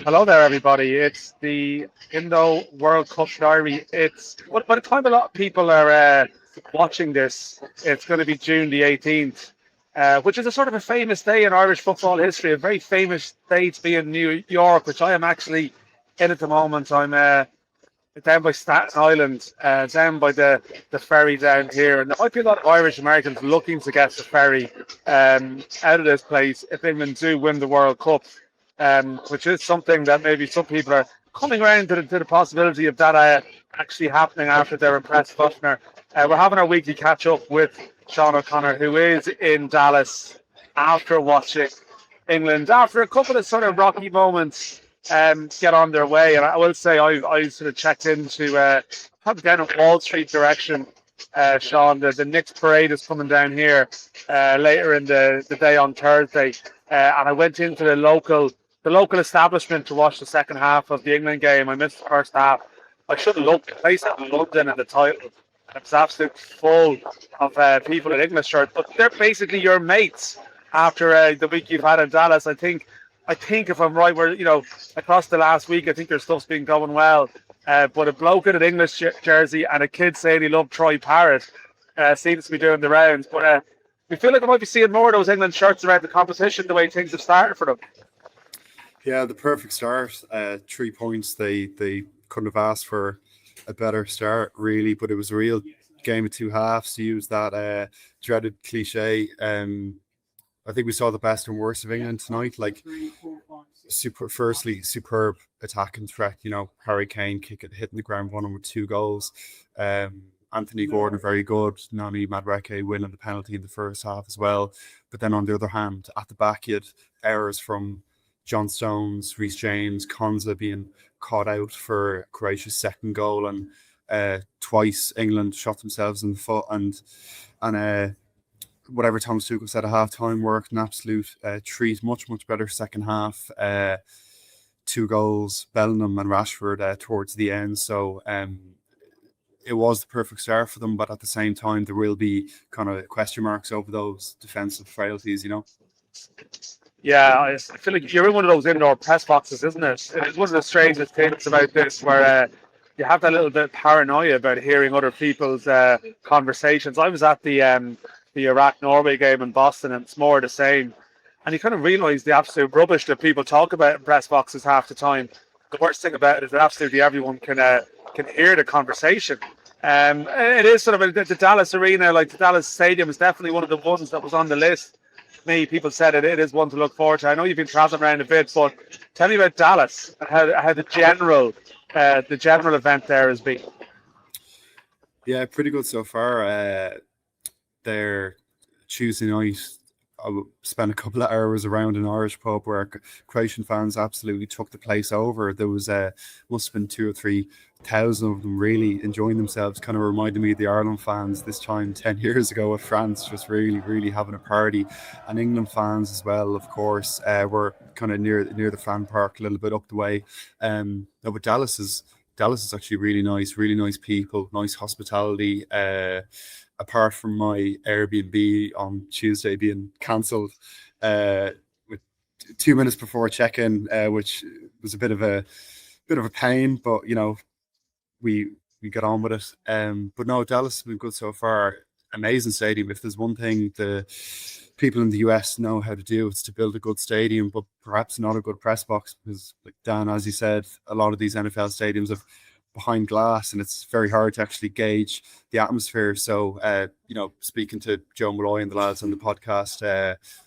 Hello there, everybody. It's the Indo World Cup Diary. It's by the time a lot of people are watching this, it's going to be June the 18th, which is a sort of a famous day in Irish football history. A very famous day to be in New York, which I am actually in at the moment. I'm down by Staten Island, down by the ferry down here, and there might be a lot of Irish Americans looking to get the ferry out of this place if England do win the World Cup, which is something that maybe some people are coming around to the possibility of that actually happening after their impressive opener. We're having our weekly catch up with Seán O'Connor, who is in Dallas after watching England after a couple of sort of rocky moments get on their way. And I will say I sort of checked into probably down in Wall Street direction, Sean. The Knicks parade is coming down here later in the day on Thursday, and I went into the local establishment to watch the second half of the England game. I missed the first half. I should have looked. The place had London in the title. It was absolutely full of people in English shirts, but they're basically your mates after the week you've had in Dallas. I think if I'm right, we're across the last week, I think their stuff's been going well. But a bloke in an English jersey and a kid saying he loved Troy Parrott seems to be doing the rounds. But we feel like we might be seeing more of those England shirts around the competition the way things have started for them. Yeah, the perfect start. 3 points. They couldn't have asked for a better start, really. But it was a real game of two halves, to use that dreaded cliche. I think we saw the best and worst of England tonight. Like, superb attacking threat. Harry Kane hitting the ground running with 2 goals. Anthony Gordon very good. Nani Madueke winning the penalty in the first half as well. But then on the other hand, at the back, you had errors from John Stones, Reece James, Konza being caught out for Croatia's second goal, and twice England shot themselves in the foot, and whatever Thomas Tuchel said at half-time worked an absolute treat. Much better second half. 2 goals, Bellingham and Rashford towards the end. So it was the perfect start for them, but at the same time there will be kind of question marks over those defensive frailties. Yeah, I feel like you're in one of those indoor press boxes, isn't it? It's one of the strangest things about this, where you have that little bit of paranoia about hearing other people's conversations. I was at the Iraq-Norway game in Boston, and it's more the same. And you kind of realise the absolute rubbish that people talk about in press boxes half the time. The worst thing about it is that absolutely everyone can hear the conversation. It is sort of the Dallas arena, like the Dallas Stadium, is definitely one of the ones that was on the list. Many people said it is one to look forward to. I know you've been traveling around a bit, but tell me about Dallas and how the general event there has been. Yeah, pretty good so far. Their Tuesday night, I spent a couple of hours around an Irish pub where Croatian fans absolutely took the place over. There was must have been 2,000 or 3,000 of them really enjoying themselves. Kind of reminded me of the Ireland fans this time 10 years ago with France, just really having a party. And England fans as well, of course, were kind of near the fan park, a little bit up the way. No, but Dallas is actually really nice people, nice hospitality. Apart from my Airbnb on Tuesday being cancelled with 2 minutes before check-in, which was a bit of a pain, but we got on with it. But no, Dallas has been good so far. Amazing stadium. If there's one thing the people in the US know how to do, it's to build a good stadium, but perhaps not a good press box, because, like Dan, as you said, a lot of these NFL stadiums have behind glass, and it's very hard to actually gauge the atmosphere. So, speaking to Joe Malloy and the lads on the podcast,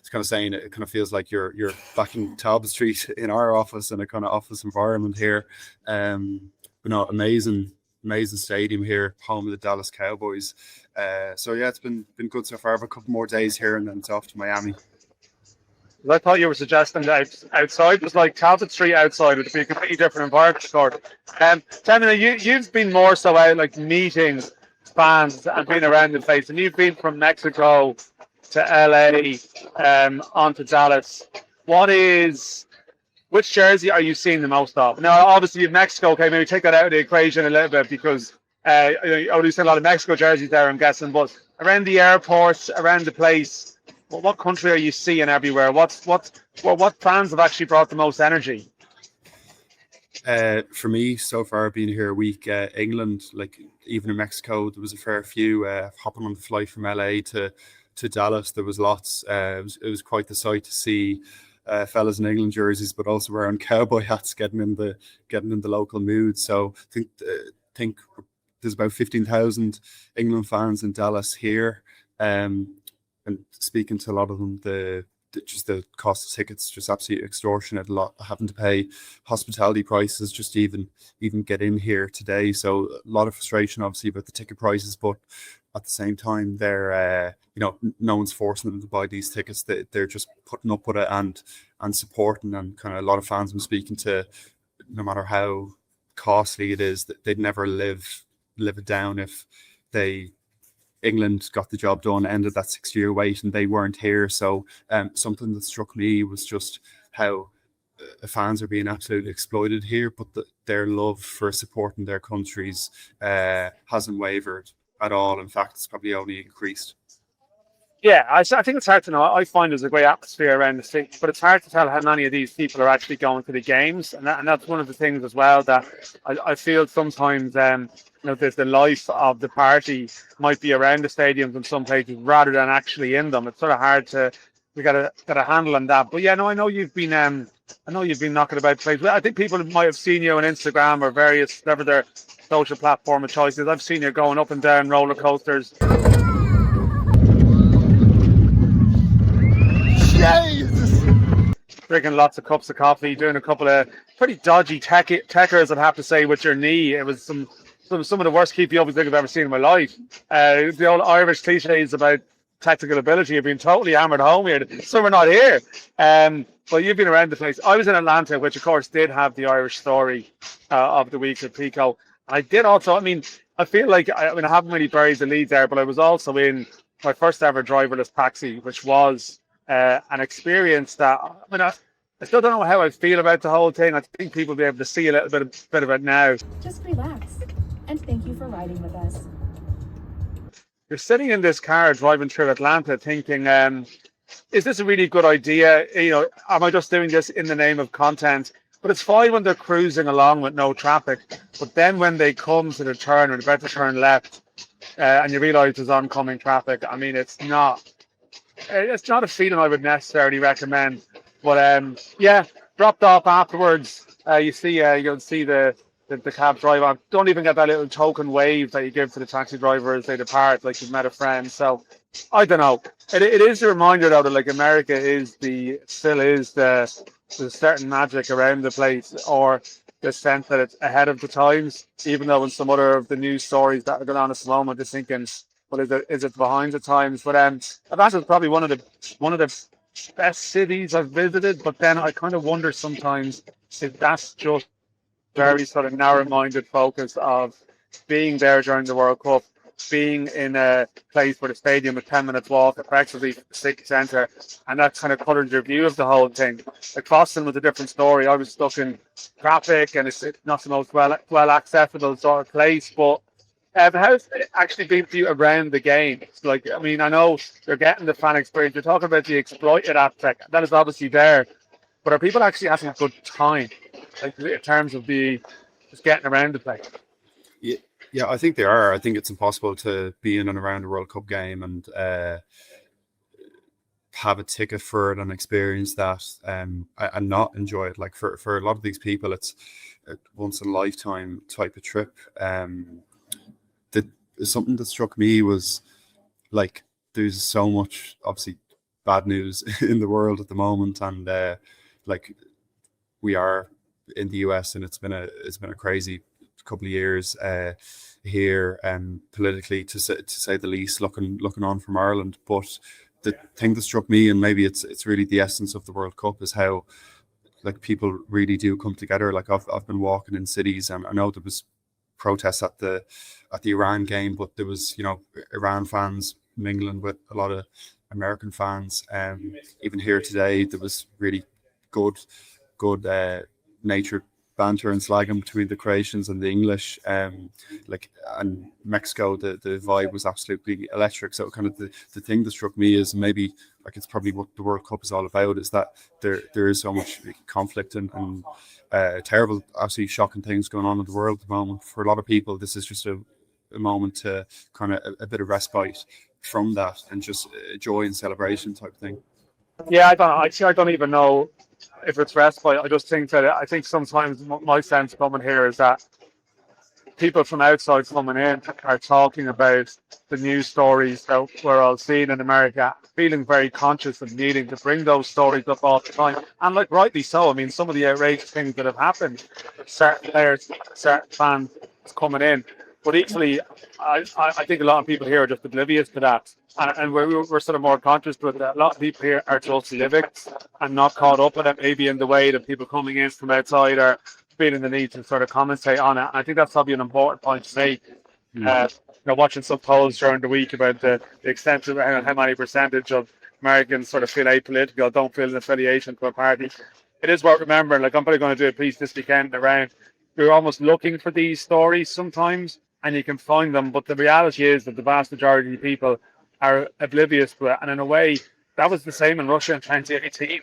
it's kind of saying it kind of feels like you're back in Talbot Street in our office, in a kind of office environment here. But no, amazing stadium here, home of the Dallas Cowboys. So yeah, it's been good so far. I have a couple more days here, and then it's off to Miami. I thought you were suggesting that outside was like Talbot Street outside. It would be a completely different environment. Tell me, you've been more so out like meeting fans and being around the place, and you've been from Mexico to LA, onto Dallas. Which jersey are you seeing the most of? Now, obviously, you have Mexico. Okay, maybe take that out of the equation a little bit, because I only see a lot of Mexico jerseys there, I'm guessing. But around the airports, around the place, what country are you seeing everywhere? What fans have actually brought the most energy? For me, so far being here a week, England, like even in Mexico, there was a fair few. Hopping on the flight from LA to Dallas, there was lots. It was quite the sight to see fellas in England jerseys, but also wearing cowboy hats, getting in the local mood. So think there's about 15,000 England fans in Dallas here, and speaking to a lot of them, just the cost of tickets just absolutely extortionate. A lot having to pay hospitality prices just to even get in here today. So a lot of frustration obviously about the ticket prices, but at the same time they're no one's forcing them to buy these tickets. They're just putting up with it and supporting, and kind of a lot of fans I'm speaking to, no matter how costly it is, that they'd never live it down if England got the job done, ended that 6-year wait, and they weren't here. So something that struck me was just how fans are being absolutely exploited here, but their love for supporting their countries hasn't wavered at all. In fact, it's probably only increased. Yeah, I think it's hard to know. I find there's a great atmosphere around the city, but it's hard to tell how many of these people are actually going to the games, and that's one of the things as well that I feel sometimes. There's the life of the party might be around the stadiums in some places rather than actually in them. It's sort of hard to we got a handle on that. But yeah, no, I know you've been knocking about places. I think people might have seen you on Instagram or various whatever their social platform of choices. I've seen you going up and down roller coasters. Jesus. Drinking lots of cups of coffee, doing a couple of pretty dodgy techers, I'd have to say, with your knee. It was some of the worst keepy up thing I've ever seen in my life. The old Irish cliches about technical ability have been totally hammered home here. So we're not here. But you've been around the place. I was in Atlanta, which of course did have the Irish story of the week at Pico. I did also, I feel like, I haven't really buried the lead there, but I was also in my first ever driverless taxi, which was an experience that, I still don't know how I feel about the whole thing. I think people will be able to see a little bit of it now. Just relax, and thank you for riding with us. You're sitting in this car driving through Atlanta thinking, is this a really good idea? Am I just doing this in the name of content? But it's fine when they're cruising along with no traffic. But then when they come to the turn or they're about to turn left, and you realise there's oncoming traffic, it's not a feeling I would necessarily recommend. But dropped off afterwards. You'll see the cab driver. Don't even get that little token wave that you give to the taxi driver as they depart, like you've met a friend. So I don't know. It is a reminder though that like America still is the certain magic around the place, or the sense that it's ahead of the times, even though in some other of the news stories that are going on at the moment, just thinking, what is it behind the times? But Atlanta's probably one of the best cities I've visited, but then I kind of wonder sometimes if that's just very sort of narrow-minded focus of being there during the World Cup, being in a place where the stadium is 10 minutes walk, effectively the city centre, and that kind of coloured your view of the whole thing. Like Boston was a different story. I was stuck in traffic, and it's not the most well accessible sort of place, but how's it actually been for you around the game? Like, I know you're getting the fan experience. You're talking about the exploited aspect. That is obviously there. But are people actually having a good time, like in terms of just getting around the place? Yeah, I think they are. I think it's impossible to be in and around a World Cup game and have a ticket for it and experience that and not enjoy it. Like for a lot of these people, it's a once in a lifetime type of trip. Something that struck me was like there's so much obviously bad news in the world at the moment, and like we are in the US, and it's been a crazy couple of years here politically to say the least, looking on from Ireland. But the thing that struck me, and maybe it's really the essence of the World Cup, is how like people really do come together. Like I've been walking in cities, and I know there was protests at the Iran game, but there was Iran fans mingling with a lot of American fans. Even here today, there was really good natured banter and slagging between the Croatians and the English. Like, and Mexico, the vibe was absolutely electric. So kind of the thing that struck me is maybe like it's probably what the World Cup is all about, is that there is so much conflict and terrible, absolutely shocking things going on in the world at the moment. For a lot of people, this is just a moment to kind of a bit of respite from that and just joy and celebration type thing. Yeah, I don't even know if it's respite. I just think that I think sometimes my sense coming here is that people from outside coming in are talking about the news stories that we're all seeing in America, feeling very conscious of needing to bring those stories up all the time. And like rightly so. I mean, some of the outrageous things that have happened, certain players, certain fans coming in. But equally, I think a lot of people here are just oblivious to that. And we're sort of more conscious, but a lot of people here are just living and not caught up with it, maybe in the way that people coming in from outside are feeling the need to sort of commentate on it. And I think that's probably an important point to make. Watching some polls during the week about the extent of how many percentage of Americans sort of feel apolitical, don't feel an affiliation to a party. It is worth remembering, like I'm probably going to do a piece this weekend around, we're almost looking for these stories sometimes, and you can find them, but the reality is that the vast majority of people are oblivious to it. And in a way, that was the same in Russia in 2018.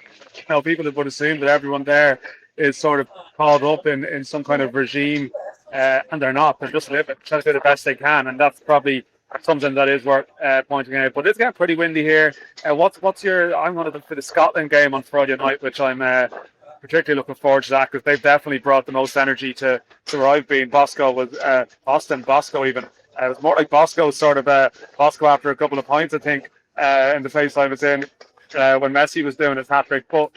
People would assume that everyone there is sort of caught up in some kind of regime, and they're not. They're just living, trying to do the best they can, and that's probably something that is worth pointing out. But it's getting pretty windy here. What's your? I'm going to look for the Scotland game on Friday night, which I'm particularly looking forward to that, because they've definitely brought the most energy to where I've been. Bosco was Bosco even. It was more like Bosco sort of Bosco after a couple of points, I think, in the face I was in when Messi was doing his hat trick. But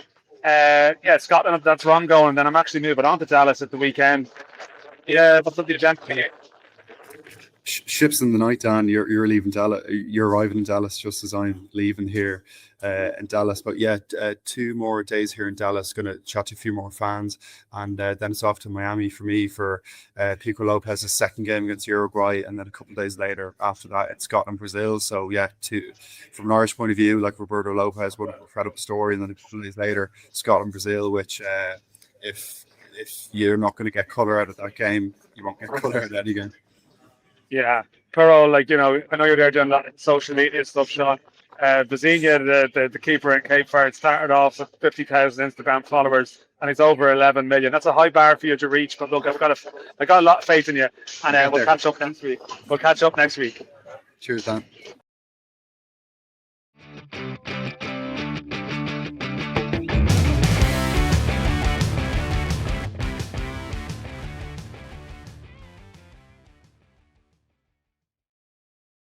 Scotland, that's where I'm going. Then I'm actually moving on to Dallas at the weekend. Yeah, what's up the agenda for you? Ships in the night, Dan. You're leaving Dallas. You're arriving in Dallas just as I'm leaving here in Dallas. But yeah, 2 more days here in Dallas. Going to chat to a few more fans, and then it's off to Miami for me for Pico Lopes' second game against Uruguay, and then a couple of days later after that it's Scotland, Brazil. So yeah, from an Irish point of view, like Roberto Lopez, what an incredible story, and then a couple of days later Scotland, Brazil, which if you're not going to get colour out of that game, you won't get colour out of any game. Yeah, Pero, I know you're there doing a lot of social media stuff, Sean. Bazinga, the keeper in Cape Verde, started off with 50,000 Instagram followers, and he's over 11 million. That's a high bar for you to reach, but look, I got a lot of faith in you, and we'll catch up next week. Cheers, Dan.